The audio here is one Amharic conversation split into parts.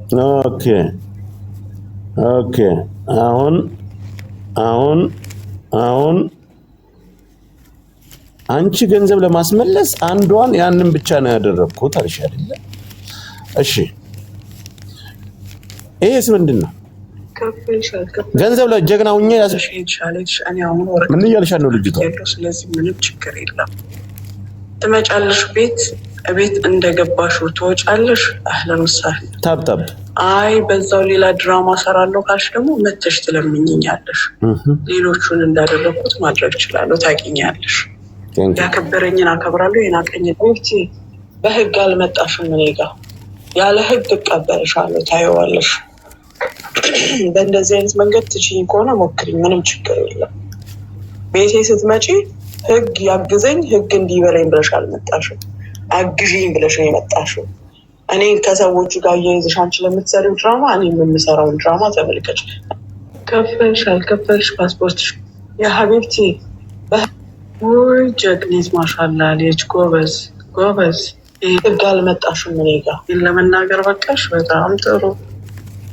ኦኬ ኦኬ አሁን አሁን አሁን አንቺ ገንዘብ ለማስመለስ አንዷን ያንን ብቻ ነው ያደረኩት አልሽ አይደለ? እሺ ይሄስ ምንድነው? ገንዘብ ለጀግናው እኛ ምን እያልሽ ነው ልጅቷ? ስለዚህ ምንም ችግር የለም። ትመጫለሽ ቤት እንደገባሽው ትወጫለሽ። አህለን ወሰህለን ታብታብ አይ በዛው ሌላ ድራማ ሰራለሁ ካልሽ ደግሞ መተሽ ትለምኝኛለሽ። ሌሎቹን እንዳደረኩት ማድረግ እችላለሁ። ታውቂኛለሽ። ያከበረኝን አከብራለሁ። የናቀኝን ወፍቲ በህግ አልመጣሽም እኔ ጋር ያለ ህግ እቀበልሻለሁ። ታየዋለሽ። በእንደዚህ አይነት መንገድ ትችይኝ ከሆነ ሞክሪኝ፣ ምንም ችግር የለም። ቤቴ ስትመጪ ህግ ያግዘኝ፣ ህግ እንዲበላኝ ብለሽ አልመጣሽም። አግዢኝ ብለሽ ነው የመጣሽው። እኔ ከሰዎቹ ጋር እያይዘሽ አንቺ ለምትሰሪው ድራማ እኔ የምሰራውን ድራማ ተመልከች። ከፈልሽ አልከፈልሽ ፓስፖርትሽ የሀቢብቲ ወይ ጀግኒት ማሻላ ልጅ ጎበዝ ጎበዝ። ህግ አልመጣሽም እኔ ጋር ለመናገር በቃሽ። በጣም ጥሩ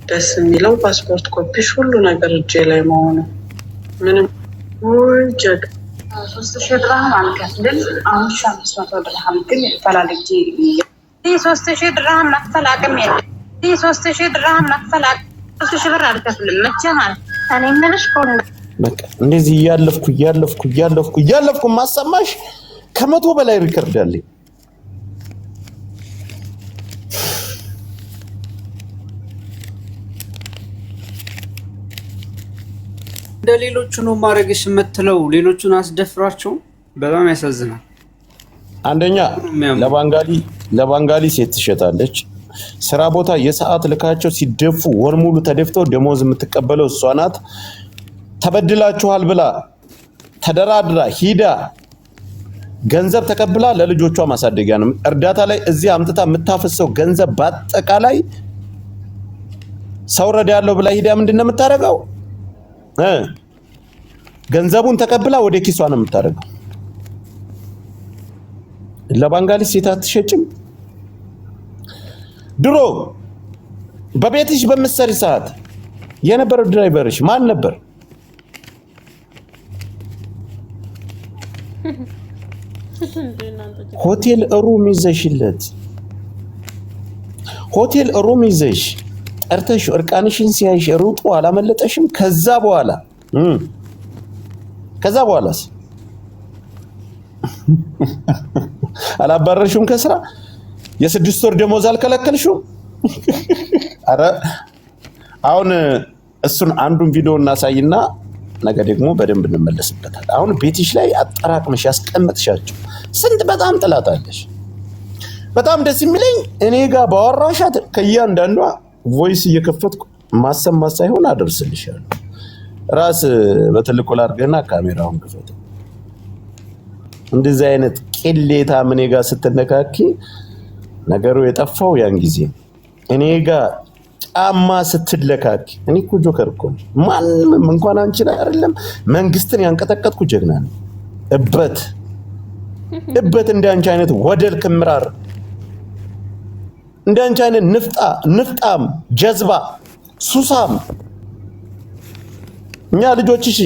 ደስ የሚለው ፓስፖርት ኮፒሽ ሁሉ ነገር እጄ ላይ መሆኑ ምንም ወይ ጀግ 3000 ድርሃም አልከፍልም። አሁን 500 ድርሃም ግን ፈላልጌ 3000 ድርሃም መክፈል አቅም የለም። 3000 ድርሃም መክፈል 3000 ብር አልከፍልም መቼ ማለት እኔ ምንሽ ሆነ በቃ እንደዚህ እያለፍኩ ማሰማሽ ከመቶ በላይ ሪከርድ አለኝ። እንደሌሎቹ ነው ማረግሽ የምትለው ሌሎቹን አስደፍራቸው። በጣም ያሳዝናል። አንደኛ ለባንጋሊ ሴት ትሸጣለች። ስራ ቦታ የሰዓት ልካቸው ሲደፉ ወር ሙሉ ተደፍተው ደሞዝ የምትቀበለው እሷ ናት። ተበድላችኋል ብላ ተደራድራ ሂዳ ገንዘብ ተቀብላ ለልጆቿ ማሳደጊያ ነው እርዳታ ላይ እዚህ አምጥታ የምታፈሰው ገንዘብ በአጠቃላይ ሰው ረዳ ያለው ብላ ሂዳ ምንድነው የምታደርገው? ገንዘቡን ተቀብላ ወደ ኪሷ ነው የምታደርገው። ለባንጋሊ ሴት አትሸጭም። ድሮ በቤትሽ በምትሰሪ ሰዓት የነበረው ድራይቨርሽ ማን ነበር? ሆቴል ሩም ይዘሽ ጠርተሽ እርቃንሽን ሲያይሽ ሩጡ አላመለጠሽም? ከዛ በኋላስ አላባረርሽም ከስራ? የ6 ወር ደሞዝ አልከለከልሽም? አረ አሁን እሱን አንዱን ቪዲዮ እናሳይና ነገ ደግሞ በደንብ እንመለስበታል። አሁን ቤትሽ ላይ አጠራቅመሽ ያስቀመጥሻቸው ስንት በጣም ጥላታለሽ። በጣም ደስ የሚለኝ እኔ ጋር ባወራሻት ከእያንዳንዷ ቮይስ እየከፈትኩ ማሰማት ሳይሆን አደርስልሻለሁ። ራስ በትልቁ ላድርግና ካሜራውን ክፈት። እንደዚህ አይነት ቅሌታ እኔ ጋር ስትነካኪ ነገሩ የጠፋው ያን ጊዜ እኔ ጋር ጫማ ስትለካኪ። እኔ እኮ ጆከር እኮ ነኝ። ማንም እንኳን አንቺን አይደለም መንግስትን ያንቀጠቀጥኩ ጀግና ነኝ። እበት እንዳንቺ አይነት ወደል ክምራር እንዳንቺ አይነት ንፍጣም ጀዝባ ሱሳም እኛ ልጆችሽ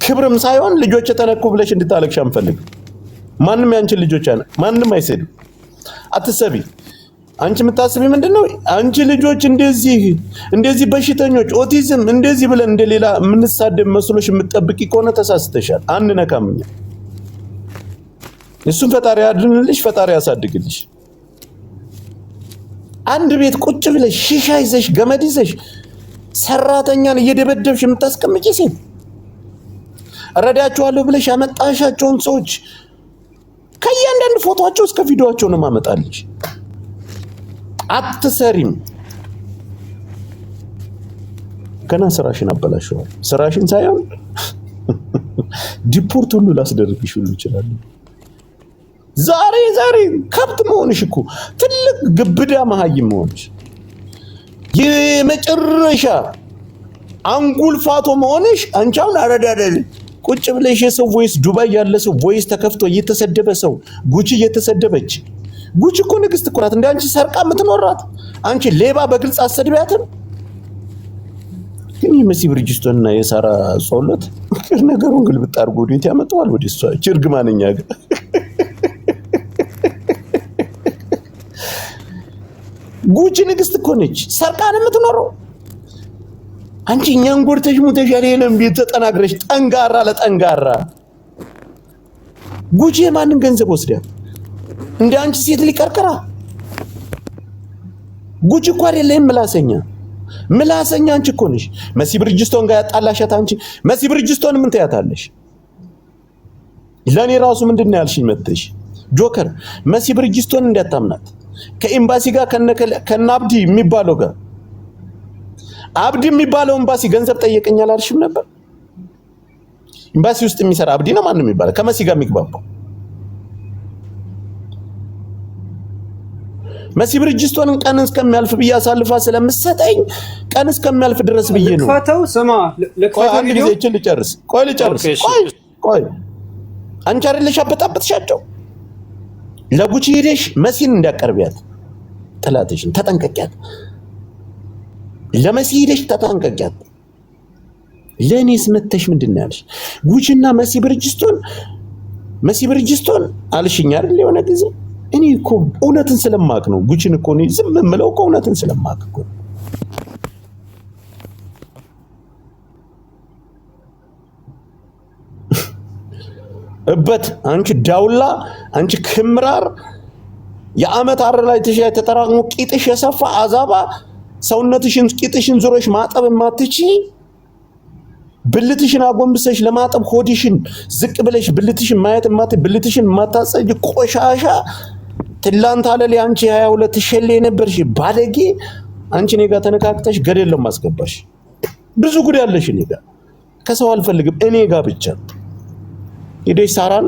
ክብርም ሳይሆን ልጆች ተነኩ ብለሽ እንድታለቅሽ አንፈልግ። ማንም ያንቺን ልጆች ማንም አይሰድም። አትሰቢ። አንቺ የምታስቢ ምንድነው? አንቺ ልጆች እንደዚህ በሽተኞች ኦቲዝም እንደዚህ ብለን እንደሌላ የምንሳደብ መስሎሽ የምትጠብቂ ከሆነ ተሳስተሻል። አንነካምኛ። እሱን ፈጣሪ ያድንልሽ፣ ፈጣሪ ያሳድግልሽ። አንድ ቤት ቁጭ ብለሽ ሺሻ ይዘሽ ገመድ ይዘሽ ሰራተኛን እየደበደብሽ የምታስቀምጪ ሴት፣ እረዳቸዋለሁ ብለሽ ያመጣሻቸውን ሰዎች ከእያንዳንዱ ፎቶአቸው እስከ ቪዲዮአቸው ነው ማመጣልሽ። አትሰሪም። ገና ስራሽን አበላሽዋል። ስራሽን ሳይሆን ዲፖርት ሁሉ ላስደርግሽ ሁሉ ይችላል። ዛሬ ከብት መሆንሽ እኮ ትልቅ ግብዳ መሀይም መሆንሽ፣ የመጨረሻ አንጉልፋቶ መሆንሽ። አንቺ አሁን አረዳዳል ቁጭ ብለሽ የሰው ቮይስ ዱባይ ያለ ሰው ቮይስ ተከፍቶ እየተሰደበ ሰው ጉቺ እየተሰደበች ጉቺ እኮ ንግስት እኮ ናት። እንደ አንቺ ሰርቃ የምትኖራት አንቺ ሌባ በግልጽ አሰድቢያትም። ግን መሲ ብርጅስቶን እና የሳራ ጸሎት ነገሩን ግልብጥ አድርጎ ወዴት ያመጣዋል? ወደ እሷ እርግማንኛ ጋር ጉቺ ንግስት እኮ ነች። ሰርቃ ነው የምትኖረው። አንቺ እኛን ጎርተሽ ሙተሻል። የለም ቤት ተጠናግረሽ ጠንጋራ ለጠንጋራ ጉቺ ማንን ገንዘብ ወስዳ እንደ አንቺ ሴት ሊቀርቀራ? ጉቺ እኮ አይደለም ምላሰኛ አንቺ እኮ ነሽ። መሲ ብርጅስቶን ጋር ያጣላሻት አንቺ። መሲ ብርጅስቶን ምን ታያታለሽ? ለኔ ራሱ ምንድነው ያልሽኝ መጥተሽ ጆከር መሲ ብርጅስቶን እንዳታምናት ከኤምባሲ ጋር ከናብዲ የሚባለው ጋር አብዲ የሚባለው ኤምባሲ ገንዘብ ጠየቀኛል አልሽም ነበር? ኤምባሲ ውስጥ የሚሰራ አብዲ ነው ማን ነው የሚባለው? ከመሲ ጋር የሚግባባው መሲ ብርጅስቶንን ቀን እስከሚያልፍ ብዬ አሳልፋ ስለምትሰጠኝ ቀን እስከሚያልፍ ድረስ ብዬ ነው። ልክፈተው ስማ ልክፈተው ቪዲዮ ልጨርስ። ቆይ አንቺ አይደለሽ አበጣበጥሻቸው። ለጉቺ ሄደሽ መሲን እንዳቀርቢያት ጥላትሽን ተጠንቀቂያት። ለመሲ ሄደሽ ተጠንቀቂያት። ለኔስ መተሽ ምንድነው ያልሽ? ጉቺና መሲ ብርጅስቶን አልሽኝ አይደል? የሆነ ጊዜ እኔ እኮ እውነትን ስለማቅ ነው። ጉቺን እኮ ነው ዝም የምለው እኮ እውነትን ስለማቅ እኮ። እበት አንቺ ዳውላ፣ አንቺ ክምራር፣ የአመት አረ ላይ ተጠራቅሞ ቂጥሽ የሰፋ አዛባ፣ ሰውነትሽን ቂጥሽን ዞሮሽ ማጠብ ማትቺ፣ ብልትሽን አጎንብሰሽ ለማጠብ ሆዲሽን ዝቅ ብለሽ ብልትሽን ማየት ማት ብልትሽን ማታጸጅ ቆሻሻ ትላንት አለለ አንቺ 22 ሸሌ ነበርሽ ባለጌ። አንቺ እኔ ጋር ተነካክተሽ ገደል ለማስገባሽ ብዙ ጉድ ያለሽ እኔ ጋር ከሰው አልፈልግም እኔ ጋር ብቻ። ሄደሽ ሳራን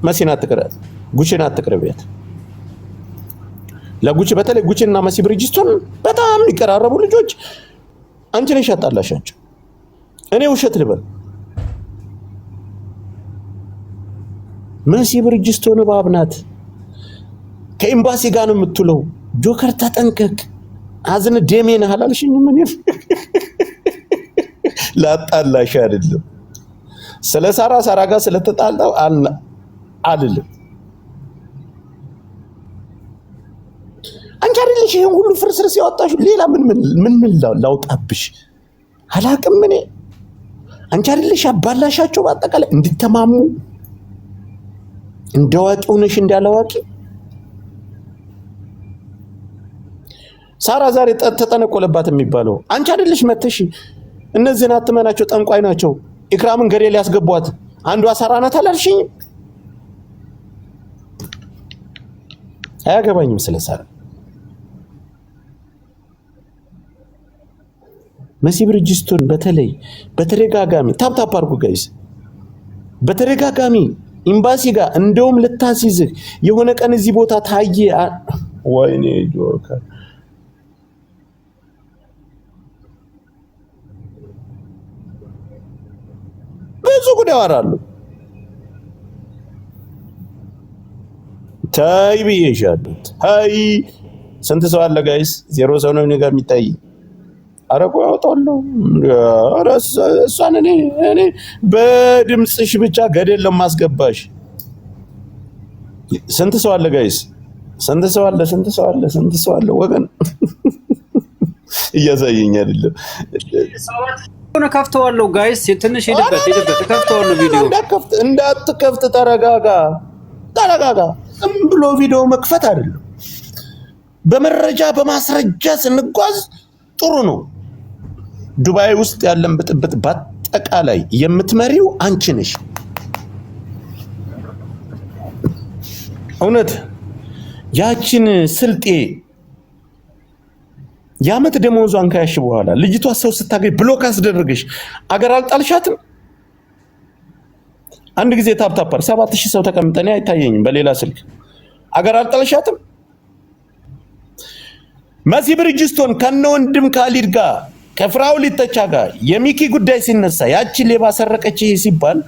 መሲን አትቅረብ፣ ጉቺን አትቅረቢያት። ለጉቺ በተለይ ጉቺና መሲ ብርጅስቶን በጣም የሚቀራረቡ ልጆች አንቺ ነሽ ያጣላሻቸው። እኔ ውሸት ልበል? መሲ ብርጅስቶን እባብ ናት። ከኤምባሲ ጋር ነው የምትውለው። ጆከር ተጠንቀቅ። አዝነ ደሜን አላልሽኝ? ምን ላጣላሽ አይደለም ስለ ሳራ ጋር ስለተጣላው አልልም። አንቺ አይደለሽ ይሄን ሁሉ ፍርስርስ ያወጣሽ? ሌላ ምን ላውጣብሽ አላቅም እኔ። አንቺ አይደለሽ አባላሻቸው በአጠቃላይ እንድተማሙ እንደዋቂ ሆነሽ እንዳላዋቂ። ሳራ ዛሬ ተጠነቆለባት የሚባለው አንቺ አይደለሽ መተሽ እነዚህን አትመናቸው ጠንቋይ ናቸው ኢክራምን ገደል ያስገቧት አንዷ ሳራ ናት አላልሽኝ? አያገባኝም ስለ ሳራ። መሲ ብርጅስቶን በተለይ በተደጋጋሚ ታፕታፕ አድርጉ ጋይስ፣ በተደጋጋሚ ኤምባሲ ጋር እንደውም ልታስይዝህ የሆነ ቀን እዚህ ቦታ ታየ። ወይኔ ጆከር ብዙ ጉድ ያወራሉ። ታይ ብዬሻለሁ። ታይ ስንት ሰው አለ ጋይስ? ዜሮ ሰው ነው እኔ ጋር የሚታይ። ኧረ ቆይ አወጣለሁ። ኧረ እሷን እኔ በድምፅሽ ብቻ ገደል ለማስገባሽ። ስንት ሰው አለ ጋይስ? ስንት ሰው አለ ወገን? እያሳየኝ አይደለም። ሆነ ከፍተዋለሁ ጋይስ፣ ትንሽ ሄድበት ከፍተዋለሁ። ቪዲዮ እንዳትከፍት ተረጋጋ። ዝም ብሎ ቪዲዮ መክፈት አይደለም። በመረጃ በማስረጃ ስንጓዝ ጥሩ ነው። ዱባይ ውስጥ ያለን ብጥብጥ በአጠቃላይ የምትመሪው አንቺ ነሽ። እውነት ያቺን ስልጤ ያመት ደሞዟን ካያሽ በኋላ ልጅቷ ሰው ስታገኝ ብሎክ አስደረገሽ አገር አልጣልሻትም? አንድ ጊዜ ታፕታፐር 7000 ሰው ተቀምጠኔ አይታየኝም በሌላ ስልክ አገር አልጣልሻትም? መሲ ብርጅስቶን ከነ ወንድም ካሊድ ጋር ከፍራው ሊተቻ ጋር የሚኪ ጉዳይ ሲነሳ ያቺ ሌባ ሰረቀች ሲባል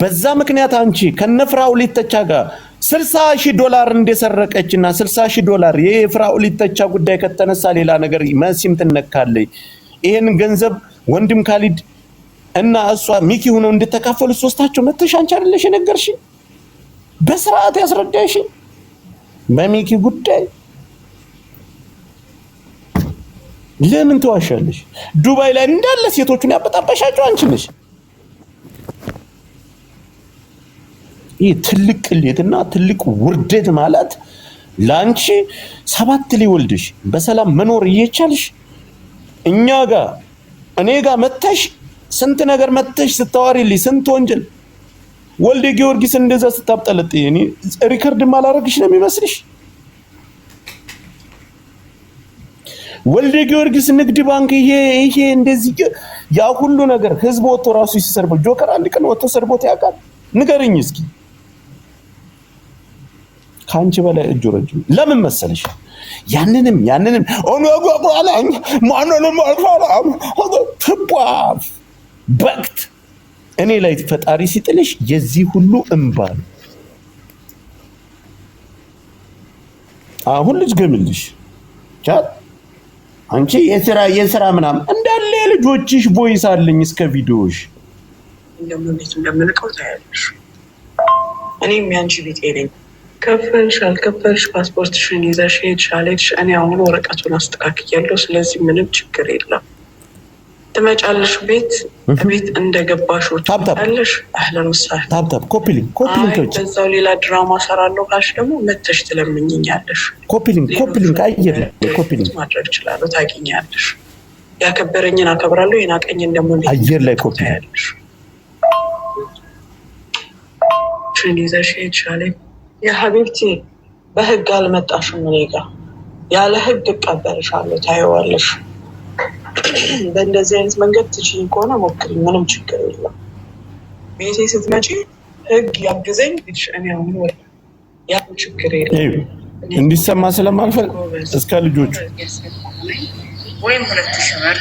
በዛ ምክንያት አንቺ ከነ ፍራው ሊተቻ ጋር $60,000 እንደሰረቀችና $60,000 የፍራኦል ኢተቻ ጉዳይ ከተነሳ ሌላ ነገር መሲም ትነካለች። ይሄን ገንዘብ ወንድም ካሊድ እና እሷ ሚኪ ሆነው እንድትካፈሉ ሶስታቸው መተሽ አንቺ አይደለሽ ነገርሽ በስርዓት ያስረዳሽ በሚኪ ጉዳይ ለምን ተዋሻለሽ? ዱባይ ላይ እንዳለ ሴቶቹን ያበጣበሻቸው አንቺ ነሽ። ይህ ትልቅ ቅሌትና ትልቅ ውርደት ማለት ላንቺ 7 ሊወልድሽ በሰላም መኖር እየቻልሽ እኛ ጋር እኔ ጋር መተሽ ስንት ነገር መተሽ ስታዋሪልኝ ስንት ወንጀል ወልደ ጊዮርጊስ እንደዛ ስታብጠለጥይ እኔ ሪከርድ ማላረግሽ ነው የሚመስልሽ? ወልደ ጊዮርጊስ ንግድ ባንክ ይሄ እንደዚህ ያ ሁሉ ነገር ህዝብ ወጥቶ ራሱ ሲሰርበው ጆከር አንድ ቀን ወጥቶ ሰርቦት ያውቃል? ንገረኝ እስኪ። ካንቺ በላይ እጁ ረጅም ለምን መሰለሽ? ያንንም ኦነጎ ባላኝ ማንንም አልፈራም ትባፍ በቅት እኔ ላይ ፈጣሪ ሲጥልሽ የዚህ ሁሉ እንባ ነው። አሁን ልጅ ገምልሽ ቻት አንቺ የሥራ ምናምን እንዳለ የልጆችሽ ቮይስ አለኝ እስከ ቪዲዮሽ እንደምንቀው ታያለሽ። እኔም ያንቺ ቢጤ ነኝ። ከፈልሽ አልከፈልሽ ፓስፖርትሽን ይዘሽ ሄድሽ አልሄድሽ እኔ አሁን ወረቀቱን አስተካክያለሁ። ስለዚህ ምንም ችግር የለም። ትመጫለሽ ቤት እንደገባሽ ወጣለሽ። አህለን ወሰህለን ታብታብ ኮፒሊንግ በዛው ሌላ ድራማ ሰራለሁ ካልሽ ደግሞ መተሽ ትለምኝኛለሽ። ኮፒሊንግ አየር ኮፒሊንግ ማድረግ እችላለሁ። ታውቂኛለሽ። ያከበረኝን አከብራለሁ፣ የናቀኝን ደግሞ አየር ላይ ኮፒሊንግ ይዘሽ ሄድሽ አለኝ። የሀቢብቲ በህግ አልመጣሽም እኔ ጋር ያለ ህግ እቀበልሻለሁ። ታየዋለሽ። በእንደዚህ አይነት መንገድ ትችይኝ ከሆነ ሞክሪ፣ ምንም ችግር የለም። ቤቴ ስትመጪ ህግ ያግዘኝ ልጅ እኔ አሁን ወደ ያ ችግር የለም። እንዲሰማ ስለማልፈልግ እስከ ልጆቹ ወይም 2,000 ብር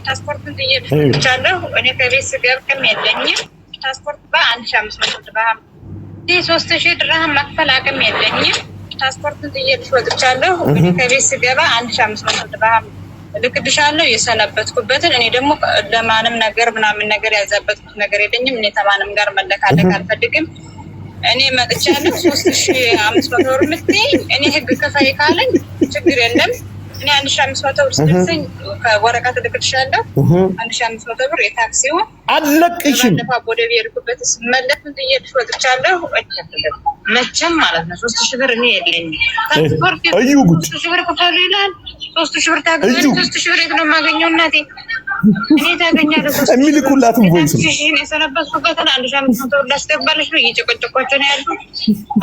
ፓስፖርቱን ትይቻለሁ። እኔ ከቤት ስገብቅም የለኝም ፓስፖርት በ1,500 ድርሃም 3,000 ድርሃም መክፈል አቅም የለኝም። ፓስፖርቱን ትይልሽ ወጥቻለሁ። እኔ ከቤት ስገባ 1,500 ድርሃም ልክልሻለሁ የሰነበትኩበትን። እኔ ደግሞ ለማንም ነገር ምናምን ነገር ያዛበትኩት ነገር የለኝም። እኔ ተማንም ጋር መለካለክ አልፈልግም። እኔ መጥቻለሁ 3,500 ብር የምትይኝ እኔ ህግ ከፋይ ካለኝ ችግር የለም። እኔ 1,500 ብር ስደርሰኝ ከወረቀት ልክልሻለሁ። 1,500 ብር የታክሲውን አለቅሽም። ወደ ቤርኩበት ስመለስ ትይልሽ ወጥቻለሁ። መቼም ማለት ነው 3,000 ብር እኔ የለኝም። ፓስፖርት 3,000 ብር ከፈሉ ይላል። 3,000 ብር ታገኛለሽ። 3,000 ብር የት ነው የማገኘው እናቴ? እኔ ታገኛለሽ የሚልኩላትን ቮይስ ነው የሰነበትኩበትን 1,500 ብር ላስገባልሽ ነው። እየጨቆጨቋቸው ነው ያሉ።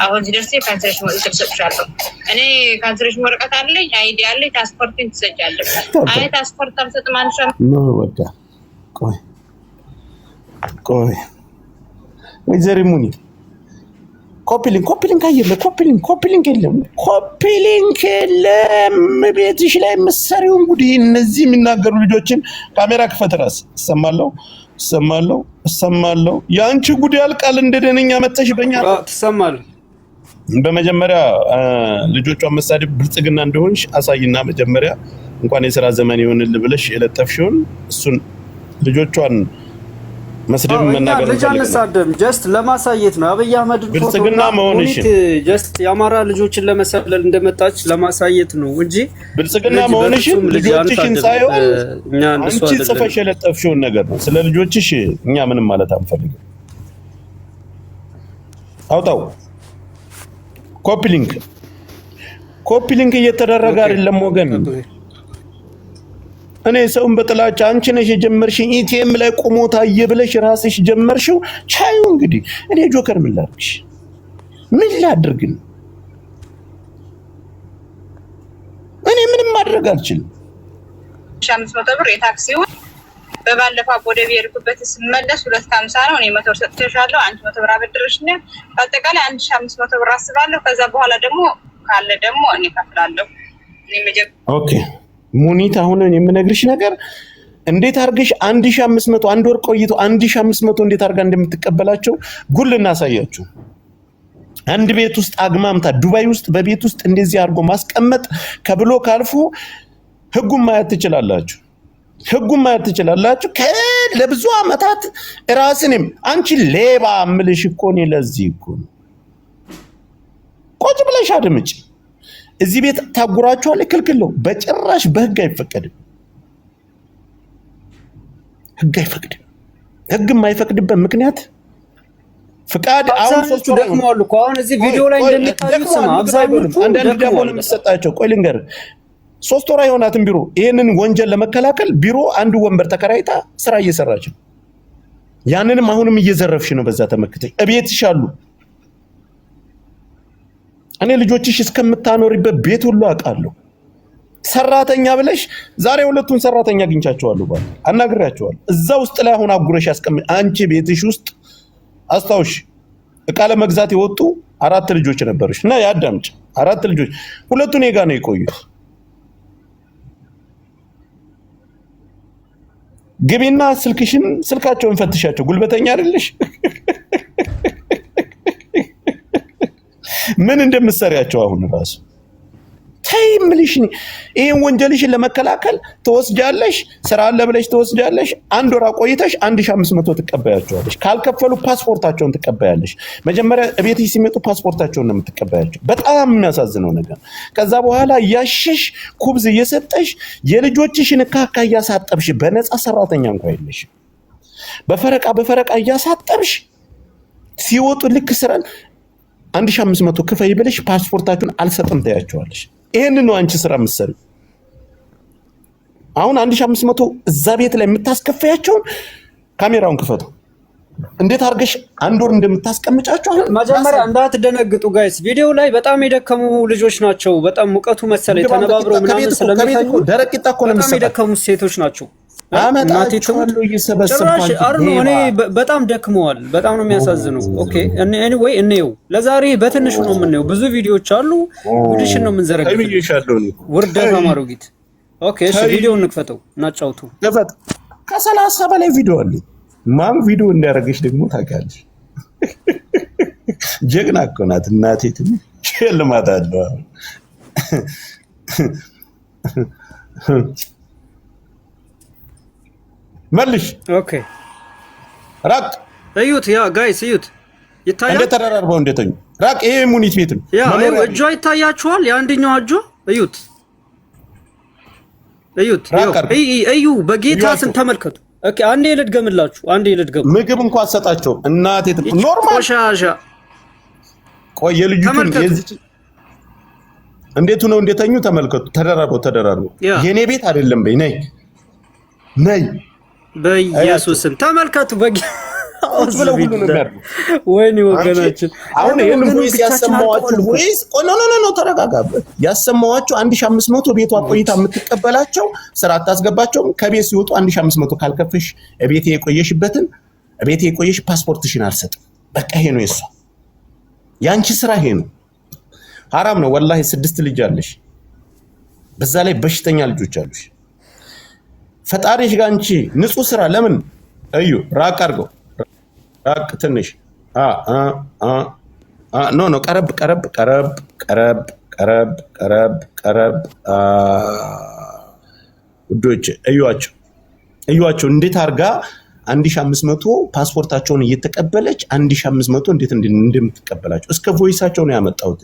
አሁን ሲደርስ ካንሰሌሽን ወረቀት ሰጥሻለሁ። እኔ ካንሰሌሽን ወረቀት አለኝ፣ አይዲ አለኝ። ፓስፖርትን ትሰጫለሽ። አይ ፓስፖርት አልሰጥም አንሻ ነው በቃ ቆይ ወይዘሪ ሙኒት ኮፒሊንግ አየለ ኮፒሊንግ የለም። ቤትሽ ላይ መሰሪውን ጉዲ እነዚህ የሚናገሩ ልጆችን ካሜራ ክፈት። ራስ እሰማለሁ። ያንቺ ጉዲ ያልቃል። እንደደነኛ መተሽ በእኛ ትሰማለህ። በመጀመሪያ ልጆቿን መሳደብ ብልጽግና እንደሆንሽ አሳይና መጀመሪያ እንኳን የሥራ ዘመን ይሆንልህ ብለሽ የለጠፍሽውን እሱን ልጆቿን መስደብ መናገር ልጅ አንሳደም ጀስት ለማሳየት ነው። አብይ አህመድ ብልጽግና መሆንሽ ጀስት የአማራ ልጆችን ለመሰለል እንደመጣች ለማሳየት ነው እንጂ ብልጽግና መሆንሽ ልጆችሽን ሳይሆን አንቺ ጽፈሽ የለጠፍሽውን ነገር ነው። ስለ ልጆችሽ እኛ ምንም ማለት አንፈልግም። አውጣው። ኮፒሊንግ እየተደረገ አይደለም ወገን። እኔ ሰውን በጥላቻ አንቺ ነሽ የጀመርሽኝ። ኢቲኤም ላይ ቆሞ ታየ ብለሽ ራስሽ ጀመርሽው። ቻዩ እንግዲህ እኔ ጆከር ምን ላድርግሽ? ምን ላድርግ? እኔ ምንም ማድረግ አልችልም። 500 ብር የታክሲውን በባለፈው ወደ ቤርኩበት ስመለስ 250 ነው። እኔ 100 ብር ሰጥቼሻለሁ። 100 ብር አበድረሽኝ በአጠቃላይ 1,500 ብር አስባለሁ። ከዛ በኋላ ደግሞ ካለ ደግሞ እኔ ከፍላለሁ። ኦኬ ሙኒት አሁን የምነግርሽ ነገር እንዴት አርገሽ 1,500 አንድ ወር ቆይቶ 1,500 እንዴት አርጋ እንደምትቀበላቸው ጉል እናሳያችሁ። አንድ ቤት ውስጥ አግማምታ ዱባይ ውስጥ በቤት ውስጥ እንደዚህ አድርጎ ማስቀመጥ ከብሎክ አልፎ ህጉን ማየት ትችላላችሁ። ህጉን ማየት ትችላላችሁ። ለብዙ አመታት ራስንም አንቺ ሌባ ምልሽ እኮ ነው። ለዚህ እኮ ቆጭ ብለሽ አድምጪ። እዚህ ቤት ታጉራችኋል፣ ክልክል ነው። በጭራሽ በህግ አይፈቀድም። ህግ አይፈቅድም። ህግ የማይፈቅድበት ምክንያት ፍቃድ አሁን ሶስቱ ደግሞ አሉ እኮ አሁን እዚህ ቪዲዮ ላይ እንደሚታዩት ስማ አብዛኞቹ አንዳንድ ደግሞ ለምትሰጣቸው ቆይ ልንገር 3 ወር አይሆናትም ቢሮ ይሄንን ወንጀል ለመከላከል ቢሮ አንዱ ወንበር ተከራይታ ስራ እየሰራች ነው። ያንንም አሁንም እየዘረፍሽ ነው። በዛ ተመክተሽ እቤትሽ አሉ። እኔ ልጆችሽ እስከምታኖሪበት ቤት ሁሉ አውቃለሁ። ሰራተኛ ብለሽ ዛሬ ሁለቱን ሰራተኛ አግኝቻቸዋለሁ ባል አናግራቸዋለሁ። እዛ ውስጥ ላይ አሁን አጉረሽ ያስቀም አንቺ ቤትሽ ውስጥ አስታውሽ እቃ ለመግዛት የወጡ 4 ልጆች ነበርሽ እና ያዳምጭ 4 ልጆች ሁለቱ እኔ ጋር ነው የቆዩት። ግቢና ስልካቸውን ፈትሻቸው። ጉልበተኛ አይደለሽ? ምን እንደምትሰሪያቸው አሁን ራሱ ታይምልሽ ይሄን ወንጀልሽን ለመከላከል ተወስጃለሽ። ስራ አለ ብለሽ ተወስጃለሽ። 1 ወር ቆይተሽ 1500 ትቀበያቸዋለሽ። ካልከፈሉ ፓስፖርታቸውን ትቀበያለሽ። መጀመሪያ እቤትሽ ሲመጡ ፓስፖርታቸውን ነው የምትቀበያቸው። በጣም የሚያሳዝነው ነገር ከዛ በኋላ ያሽሽ ኩብዝ እየሰጠሽ የልጆችሽን ካካ እያሳጠብሽ በነፃ ሰራተኛ እንኳን የለሽ በፈረቃ እያሳጠብሽ ሲወጡ ልክ ስራን 1500 ክፈይ ብለሽ ፓስፖርታችሁን አልሰጥም ታያቸዋለሽ። ይሄን ነው አንቺ ስራ መስሪ። አሁን 1500 እዛ ቤት ላይ የምታስከፈያቸው ካሜራውን ክፈቱ። እንዴት አርገሽ 1 ወር እንደምታስቀምጫቸው መጀመሪያ እንዳትደነግጡ ጋይስ። ቪዲዮ ላይ በጣም የደከሙ ልጆች ናቸው። በጣም ሙቀቱ መሰለኝ ተነባብረው ምናምን ስለሚተኙ ደረቅታ እኮ ነው በጣም የደከሙ ሴቶች ናቸው። አመጣቸዋለሁ እየሰበሰብኳቸው እኔ በጣም ደክመዋል። በጣም ነው የሚያሳዝነው። ኦኬ ኤኒዌይ እንየው። ለዛሬ በትንሹ ነው የምንየው። ብዙ ቪዲዮዎች አሉ። ጉድሽን ነው የምንዘረግፈው። ውርደት አማሮጊት። ኦኬ እሺ ቪዲዮ እንክፈተው እናጫውቱ። ከፈት ከ30 በላይ ቪዲዮ አለ። ማን ቪዲዮ እንዲያረጋሽ ደግሞ ታውቂያለሽ። ጀግና እኮ ናት እናቴ። ትንሽ ልማት አለው። መልሽ ኦኬ ራቅ እዩት። ያ ጋይስ እዩት። ይታያል እንደ ተራራርበው እንደተኙ ራቅ። ይሄ ሙኒት ቤት ነው። ያ እጇ ይታያችኋል። የአንደኛው እጇ እዩት። እዩ በጌታ ስን ተመልከቱ። ኦኬ አንዴ ልድገምላችሁ። ምግብ እንኳን አሰጣቸው እናቴ። ኖርማል ቆሻሻ ቆይ የልጁን የዚህ እንዴት ነው እንደተኙ ተመልከቱ። ተደራርበው የኔ ቤት አይደለም በይ ነይ በኢየሱስም ተመልከቱ። ብለው ሁሉ ነው የሚያርዱ። ወይኔ ወገናችን አሁን ይሄን ቮይስ ያሰማዋችሁ ቮይስ ኖ ተረጋጋበት። ያሰማዋችሁ 1500 ቤቷ ቆይታ የምትቀበላቸው ስራ አታስገባቸውም። ከቤት ሲወጡ 1500 ካልከፈሽ እቤቴ የቆየሽ ፓስፖርትሽን አልሰጥም። በቃ ይሄ ነው የሷ ያንቺ ስራ ይሄ ነው። ሐራም ነው ወላሂ። 6 ልጅ አለሽ፣ በዛ ላይ በሽተኛ ልጆች አሉሽ። ፈጣሪሽ ጋር አንቺ ንጹህ ስራ ለምን እዩ ራቅ አድርገው ራቅ ትንሽ ኖ ቀረብ ውዶች እዩዋቸው እንዴት አርጋ 1500 ፓስፖርታቸውን እየተቀበለች 1500 እንዴት እንደምትቀበላቸው እስከ ቮይሳቸው ነው ያመጣሁት።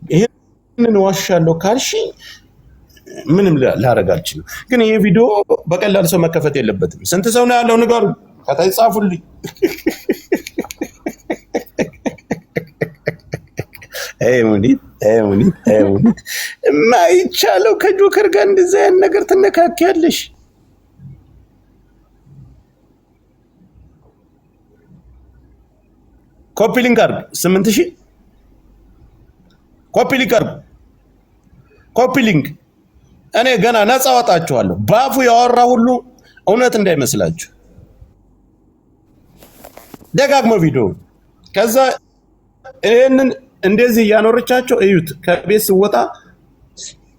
ይሄንን ዋሻለሁ ካልሽ ምንም ላረጋ አልችልም። ግን ይሄ ቪዲዮ በቀላል ሰው መከፈት የለበትም። ስንት ሰው ነው ያለው ንገሩ፣ ከታይ ጻፉልኝ። ሙኒት የማይቻለው ከጆከር ጋር እንደዛ ያን ነገር ትነካከያለሽ። ኮፒ ሊንክ አድርጉ 8000 ኮፒ ሊንክ እኔ ገና ነፃ ወጣችኋለሁ። ባፉ ያወራ ሁሉ እውነት እንዳይመስላችሁ ደጋግሞ ቪዲዮ ከዛ ይሄንን እንደዚህ ያኖርቻቸው እዩት። ከቤት ስወጣ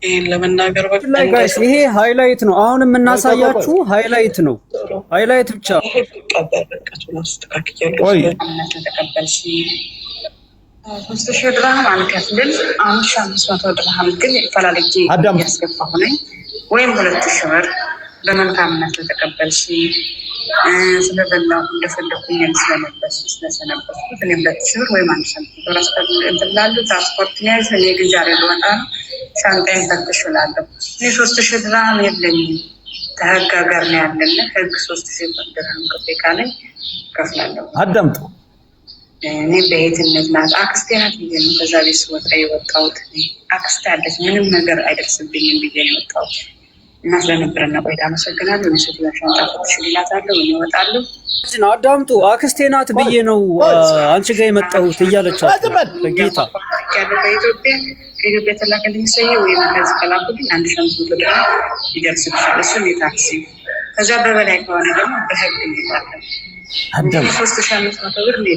ይሄን ለመናገር ጋይስ ይሄ ሃይላይት ነው። አሁን የምናሳያችሁ ሃይላይት ነው። ሃይላይት ብቻ 3,000 ድርሃም አንከፍልም። 1,500 ድርሃም ግን ፈላልጌ ያስገባሁ ነኝ። ወይም 2,000 ብር በመልካምነት ተቀበልሽ። ስለበላሁ እንደፈለኩኝ ስለነበስ ስለሰነበስኩት እኔ 2,000 ብር ወይም 1,500 ብር አስፈልጋለሁ። ትራንስፖርት ያዝ እኔ ግን ዛሬ ልወጣ ነው። ሻንጣዬን ፈትሽ እላለሁ። እኔ 3,000 ድርሃም የለኝም። ከህግ ጋር ነው ያለን። ህግ 3,000 ድርሃም ከፍዬ ካለኝ ከፍላለሁ። አዳምጡ። እኔ በየትነት ናት አክስቴ ናት ብዬ ነው ከዛ ቤት ስወጣ የወጣሁት። አክስቴ አለች ምንም ነገር አይደርስብኝም ብዬ ነው የወጣሁት። እና ስለነበረና ቆይታ አመሰግናለሁ። ሚስት ሻንጣ ፈትሽ እላታለሁ። እኔ እወጣለሁ። አዳምጡ። አክስቴ ናት ብዬ ነው አንቺ ጋር የመጣሁት እያለቻት በጌታ ከኢትዮጵያ ተላከልኝ ሰየ ወይም ከዚህ ከላኩልኝ 1,500 ድርሃም ይደርስብሻል። እሱም የታክሲ ከዛ በበላይ ከሆነ ደግሞ በህግ እንይዛለን። 3,500 ብር ነው።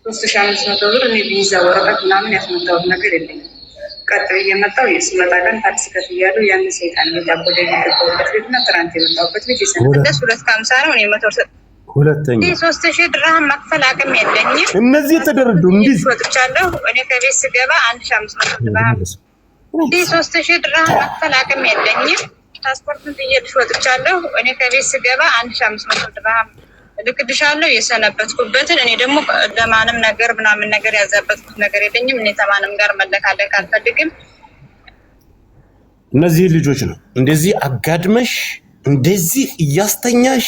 3,500 ብር እኔ ቪዛ ወረቀት ምናምን ያስመጣሁት ነገር የለኝም። ቀጥሎ እየመጣሁ ስመጣ ግን ታክሲ ከፍያለሁ። ያን ሰይጣን የዳቦደ የገባሁበት ቤትና ትናንት የመጣሁበት ቤት የሰነደስ 250 ነው። እኔ 100 ሁለተኛ 3,000 ድርሃም መክፈል አቅም የለኝም። እነዚህ የተደረዱ እንዲህ ወጥቻለሁ። እኔ ከቤት ስገባ 1,500 ድርሃም 3,000 ድርሃም መክፈል አቅም የለኝም። ፓስፖርቱን ጥዬልሽ ወጥቻለሁ። እኔ ከቤት ስገባ 1,500 ድርሃም ልክድሻለሁ የሰነበትኩበትን። እኔ ደግሞ ለማንም ነገር ምናምን ነገር ያዛበትኩት ነገር የለኝም። እኔ ተማንም ጋር መለካለቅ አልፈልግም። እነዚህ ልጆች ነው እንደዚህ አጋድመሽ እንደዚህ እያስተኛሽ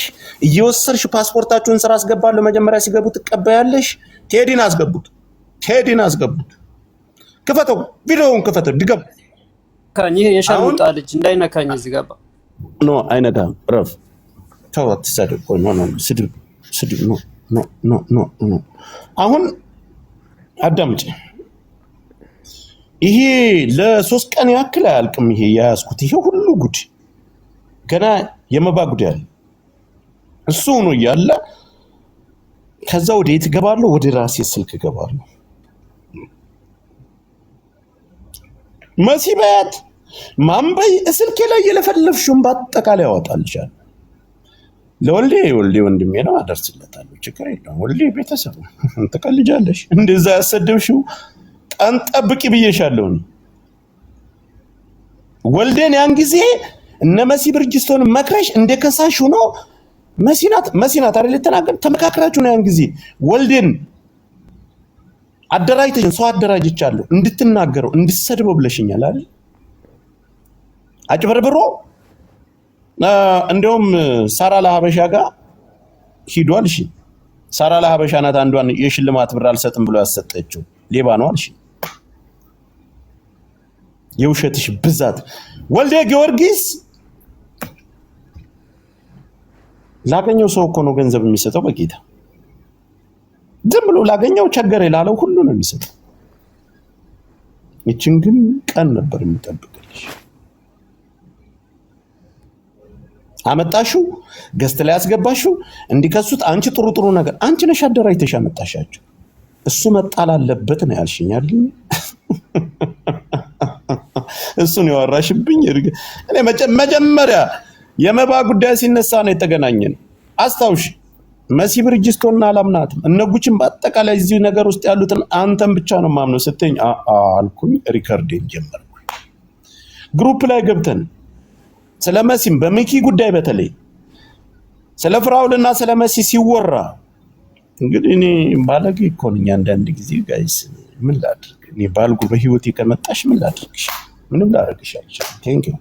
እየወሰድሽ ፓስፖርታችሁን ስራ አስገባለሁ። መጀመሪያ ሲገቡ ትቀበያለሽ። ቴዲን አስገቡት። ክፈተው፣ ቪዲዮውን ክፈተው። ድገም ካኝ የሻሙጣ ልጅ እንዳይነካኝ እዚህ ገባ። ኖ አይነካም። ረፍ ተው፣ አትሳደብ። ቆይ ኖ ስድብ ኖ። አሁን አዳምጪ። ይሄ ለ3 ቀን ያክል አያልቅም። ይሄ ያያዝኩት ይሄ ሁሉ ጉድ ገና የመባ ጉዳይ አለ። እሱ ሆኖ እያለ ከዛ ወደ የት እገባለሁ? ወደ ራሴ ስልክ እገባለሁ። መሲበት ማንበይ ስልኬ ላይ የለፈለፍሽውን በአጠቃላይ ያወጣልሻል። ለወልዴ ወንድሜ ነው አደርስለታለሁ። ችግር የለውም። ወልዴ ቤተሰብ ትቀልጃለሽ። እንደዛ ያሰደብሽው ቀን ጠብቂ ብዬሻለሁ። ወልዴን ያን ጊዜ እነ መሲ ብርጅስቶን መክረሽ እንደከሳሽ ሆኖ መሲናት አይደል ተናገር። ተመካከራችሁ ነው ያን ጊዜ ወልዴን አደራጅተሽ ሰው አደራጅቻለሁ እንድትናገረው እንድትሰድበው ብለሽኛል አይደል? አጭበርብሮ እንደውም ሳራ ለሀበሻ ጋር ሂዷል። እሺ ሳራ ለሀበሻ ናት አንዷን የሽልማት ብር አልሰጥም ብሎ ያሰጠችው ሌባ ነው አልሽ። የውሸትሽ ብዛት ወልዴ ጊዮርጊስ ላገኘው ሰው እኮ ነው ገንዘብ የሚሰጠው በጌታ ዝም ብሎ ላገኘው ቸገረ ላለው ሁሉ ነው የሚሰጠው። እቺን ግን ቀን ነበር የሚጠብቅልሽ። አመጣሽው ገስት ላይ ያስገባሽው እንዲከሱት አንቺ ጥሩ ነገር አንቺ ነሽ አደራጅተሽ አመጣሻቸው። እሱ መጣል አለበት ነው ያልሽኝ አይደል? እሱን ያወራሽብኝ እኔ መጀመሪያ የመባ ጉዳይ ሲነሳ ነው የተገናኘን። አስታውሽ መሲ ብርጅስቶንና አላምናትም እነጉችን በአጠቃላይ እዚህ ነገር ውስጥ ያሉትን አንተን ብቻ ነው ማምነው ስትኝ አልኩኝ። ሪከርዴን ጀመርኩኝ። ግሩፕ ላይ ገብተን ስለ መሲም በሚኪ ጉዳይ በተለይ ስለ ፍራውልና ስለ መሲ ሲወራ እንግዲህ እኔ ባለጌ እኮ ነኝ አንዳንድ ጊዜ ጋይስ። ምን ላድርግ? እኔ ባልጉ በህይወቴ ከመጣሽ ምን ላድርግሽ? ምንም ላደርግሽ አልችልም። ቴንክ ዩ